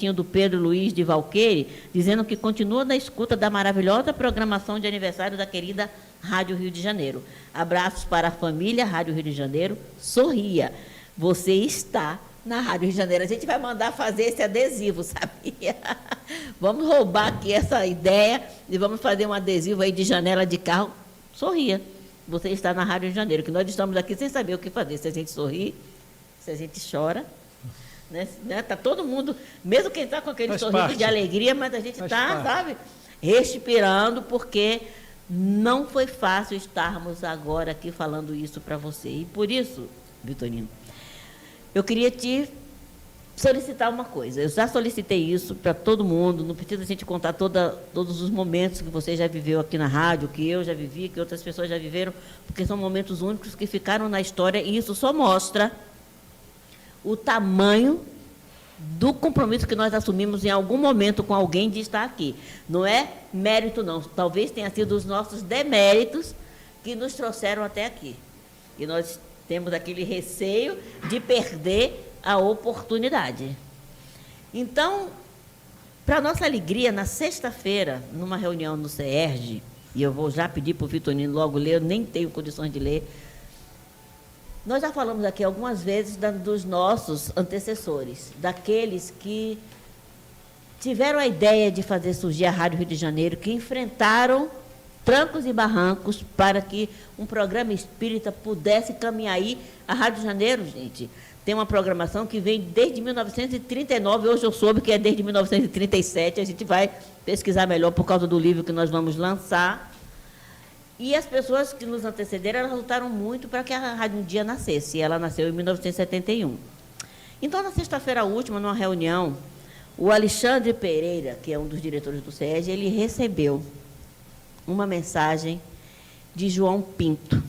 bilhetinho do Pedro Luiz de Valqueire, dizendo que continua na escuta da maravilhosa programação de aniversário da querida Rádio Rio de Janeiro. Abraços para a família Rádio Rio de Janeiro. Sorria. Você está na Rádio Rio de Janeiro. A gente vai mandar fazer esse adesivo, sabia? Vamos roubar aqui essa ideia e vamos fazer um adesivo aí de janela de carro. Sorria. Você está na Rádio Rio de Janeiro, que nós estamos aqui sem saber o que fazer. Se a gente sorri, se a gente chora, né? Está todo mundo, mesmo quem está com aquele sorriso de alegria, mas a gente está, sabe, respirando, porque não foi fácil estarmos agora aqui falando isso para você. E por isso, Vitorino, eu queria te solicitar uma coisa. Eu já solicitei isso para todo mundo, não precisa a gente contar todos os momentos que você já viveu aqui na rádio, que eu já vivi, que outras pessoas já viveram, porque são momentos únicos que ficaram na história, e isso só mostra o tamanho do compromisso que nós assumimos em algum momento com alguém de estar aqui. Não é mérito, não. Talvez tenha sido os nossos deméritos que nos trouxeram até aqui. E nós temos aquele receio de perder a oportunidade. Então, para nossa alegria, na sexta-feira, numa reunião no CERJ, e eu vou já pedir para o Vitorino logo ler, eu nem tenho condições de ler, nós já falamos aqui algumas vezes dos nossos antecessores, daqueles que tiveram a ideia de fazer surgir a Rádio Rio de Janeiro, que enfrentaram trancos e barrancos para que um programa espírita pudesse caminhar aí. A Rádio Janeiro, gente, tem uma programação que vem desde 1939, hoje eu soube que é desde 1937, a gente vai pesquisar melhor por causa do livro que nós vamos lançar. E as pessoas que nos antecederam, elas lutaram muito para que a rádio um dia nascesse, e ela nasceu em 1971. Então, na sexta-feira última, numa reunião, o Alexandre Pereira, que é um dos diretores do SESG, ele recebeu uma mensagem de João Pinto,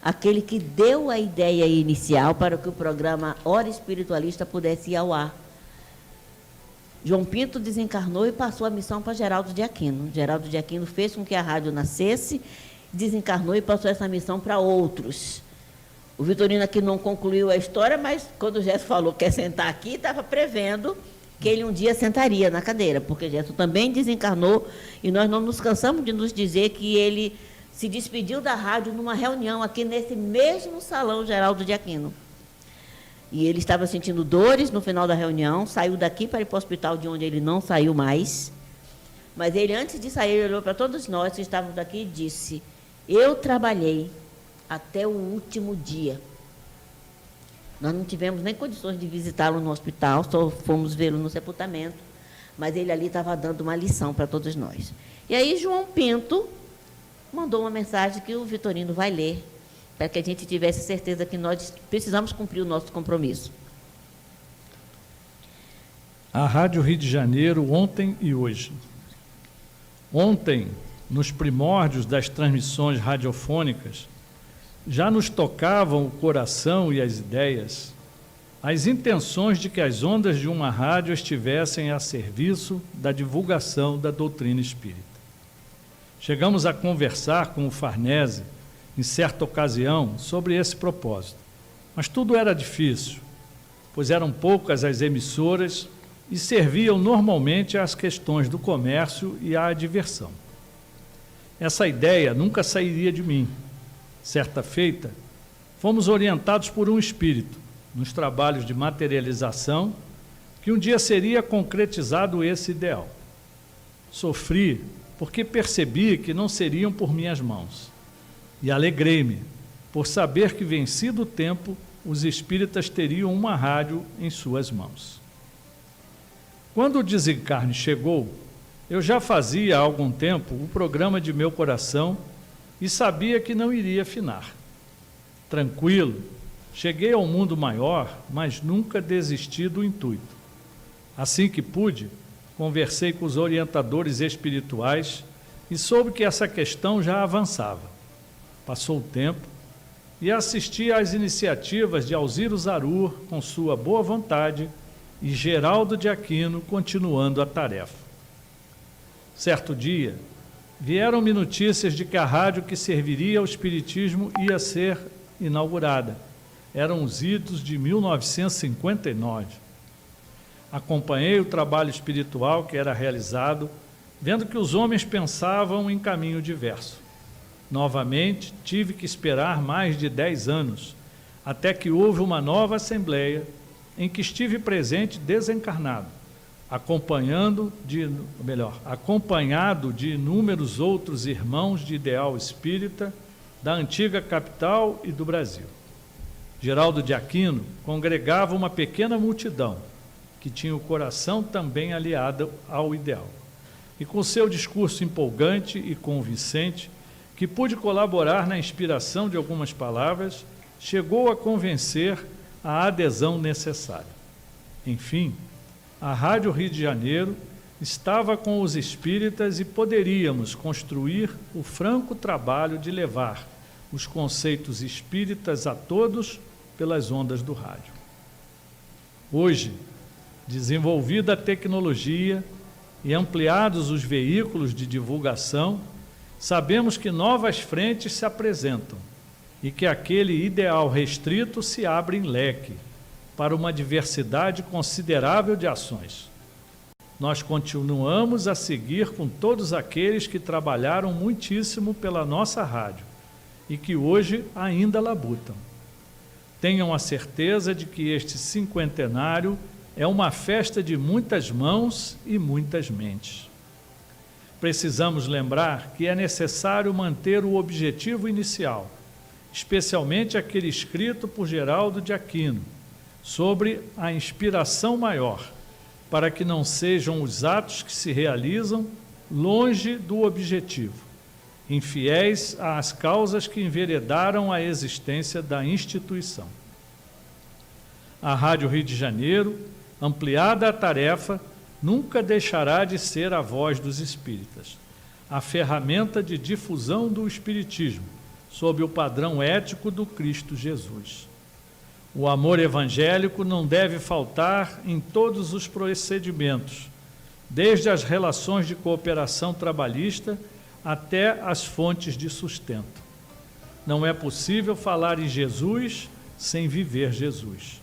aquele que deu a ideia inicial para que o programa Hora Espiritualista pudesse ir ao ar. João Pinto desencarnou e passou a missão para Geraldo de Aquino. Geraldo de Aquino fez com que a rádio nascesse, desencarnou e passou essa missão para outros. O Vitorino aqui não concluiu a história, mas quando o Gesso falou que quer sentar aqui, estava prevendo que ele um dia sentaria na cadeira, porque Gesso também desencarnou, e nós não nos cansamos de nos dizer que ele se despediu da rádio numa reunião aqui nesse mesmo salão Geraldo de Aquino. E ele estava sentindo dores no final da reunião, saiu daqui para ir para o hospital, de onde ele não saiu mais. Mas ele, antes de sair, ele olhou para todos nós que estávamos aqui e disse: eu trabalhei até o último dia. Nós não tivemos nem condições de visitá-lo no hospital, só fomos vê-lo no sepultamento, mas ele ali estava dando uma lição para todos nós. E aí João Pinto mandou uma mensagem que o Vitorino vai ler, para que a gente tivesse certeza que nós precisamos cumprir o nosso compromisso. A Rádio Rio de Janeiro, ontem e hoje. Ontem, nos primórdios das transmissões radiofônicas, já nos tocavam o coração e as ideias, as intenções de que as ondas de uma rádio estivessem a serviço da divulgação da doutrina espírita. Chegamos a conversar com o Farnese, em certa ocasião, sobre esse propósito. Mas tudo era difícil, pois eram poucas as emissoras e serviam normalmente às questões do comércio e à diversão. Essa ideia nunca sairia de mim. Certa feita, fomos orientados por um espírito, nos trabalhos de materialização, que um dia seria concretizado esse ideal. Sofri porque percebi que não seriam por minhas mãos. E alegrei-me por saber que, vencido o tempo, os espíritas teriam uma rádio em suas mãos. Quando o desencarne chegou, eu já fazia há algum tempo o programa de meu coração e sabia que não iria finar. Tranquilo, cheguei ao mundo maior, mas nunca desisti do intuito. Assim que pude, conversei com os orientadores espirituais e soube que essa questão já avançava. Passou o tempo e assisti às iniciativas de Alziro Zarur com sua boa vontade e Geraldo de Aquino continuando a tarefa. Certo dia, vieram-me notícias de que a rádio que serviria ao espiritismo ia ser inaugurada. Eram os idos de 1959. Acompanhei o trabalho espiritual que era realizado, vendo que os homens pensavam em caminho diverso. Novamente, tive que esperar mais de 10 anos, até que houve uma nova assembleia, em que estive presente desencarnado, acompanhado de inúmeros outros irmãos de ideal espírita da antiga capital e do Brasil. Geraldo de Aquino congregava uma pequena multidão, que tinha o coração também aliado ao ideal. E com seu discurso empolgante e convincente, que pude colaborar na inspiração de algumas palavras, chegou a convencer a adesão necessária. Enfim, a Rádio Rio de Janeiro estava com os espíritas e poderíamos construir o franco trabalho de levar os conceitos espíritas a todos pelas ondas do rádio. Hoje, desenvolvida a tecnologia e ampliados os veículos de divulgação, sabemos que novas frentes se apresentam e que aquele ideal restrito se abre em leque para uma diversidade considerável de ações. Nós continuamos a seguir com todos aqueles que trabalharam muitíssimo pela nossa rádio e que hoje ainda labutam. Tenham a certeza de que este cinquentenário é uma festa de muitas mãos e muitas mentes. Precisamos lembrar que é necessário manter o objetivo inicial, especialmente aquele escrito por Geraldo de Aquino, sobre a inspiração maior, para que não sejam os atos que se realizam longe do objetivo, infiéis às causas que enveredaram a existência da instituição. A Rádio Rio de Janeiro, ampliada a tarefa, nunca deixará de ser a voz dos espíritas, a ferramenta de difusão do espiritismo, sob o padrão ético do Cristo Jesus. O amor evangélico não deve faltar em todos os procedimentos, desde as relações de cooperação trabalhista até as fontes de sustento. Não é possível falar em Jesus sem viver Jesus.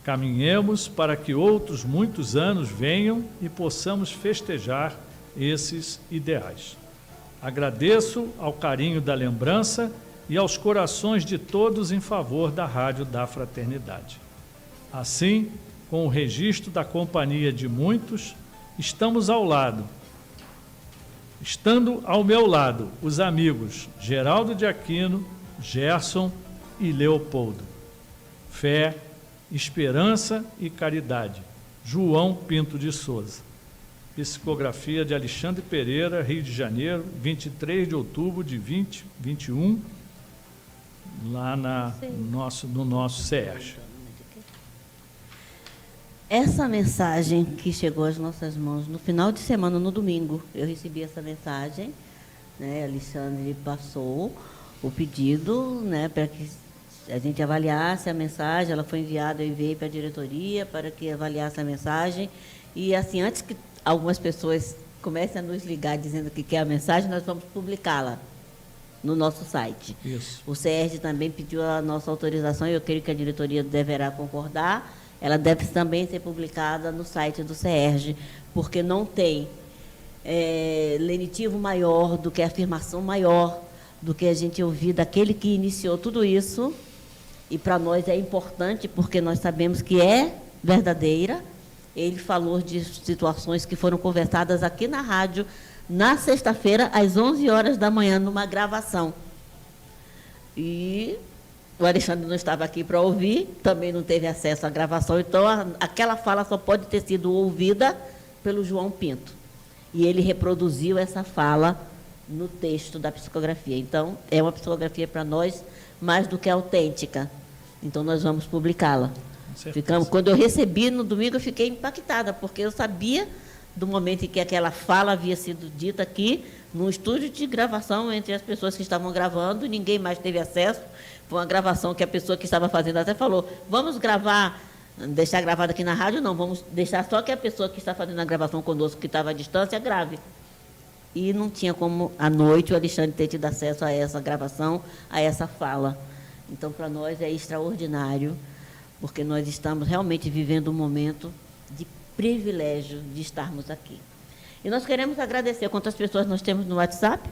Caminhemos para que outros muitos anos venham e possamos festejar esses ideais. Agradeço ao carinho da lembrança e aos corações de todos em favor da Rádio da Fraternidade. Assim, com o registro da companhia de muitos, estando ao meu lado, os amigos Geraldo de Aquino, Gerson e Leopoldo. Fé, Esperança e Caridade, João Pinto de Souza. Psicografia de Alexandre Pereira, Rio de Janeiro, 23 de outubro de 2021, lá no nosso CERJ. Essa mensagem que chegou às nossas mãos no final de semana, no domingo, eu recebi essa mensagem, né? Alexandre passou o pedido, né, para que a gente avaliasse a mensagem. Ela foi enviada, eu enviei para a diretoria para que avaliasse a mensagem. E, assim, antes que algumas pessoas comecem a nos ligar dizendo que quer a mensagem, nós vamos publicá-la no nosso site. Isso. O CERJ também pediu a nossa autorização, e eu creio que a diretoria deverá concordar. Ela deve também ser publicada no site do CERJ, porque não tem lenitivo maior do que afirmação maior do que a gente ouvir daquele que iniciou tudo isso. E para nós é importante, porque nós sabemos que é verdadeira. Ele falou de situações que foram conversadas aqui na rádio, na sexta-feira, às 11 horas da manhã, numa gravação. E o Alexandre não estava aqui para ouvir, também não teve acesso à gravação, então aquela fala só pode ter sido ouvida pelo João Pinto. E ele reproduziu essa fala no texto da psicografia. Então, é uma psicografia para nós mais do que autêntica. Então, nós vamos publicá-la. Quando eu recebi no domingo, eu fiquei impactada, porque eu sabia do momento em que aquela fala havia sido dita aqui, num estúdio de gravação entre as pessoas que estavam gravando, e ninguém mais teve acesso. Foi uma gravação que a pessoa que estava fazendo até falou: vamos gravar, deixar gravado aqui na rádio? Não, vamos deixar só que a pessoa que está fazendo a gravação conosco, que estava à distância, grave. E não tinha como, à noite, o Alexandre ter tido acesso a essa gravação, a essa fala. Então, para nós é extraordinário, porque nós estamos realmente vivendo um momento de privilégio de estarmos aqui. E nós queremos agradecer. Quantas pessoas nós temos no WhatsApp?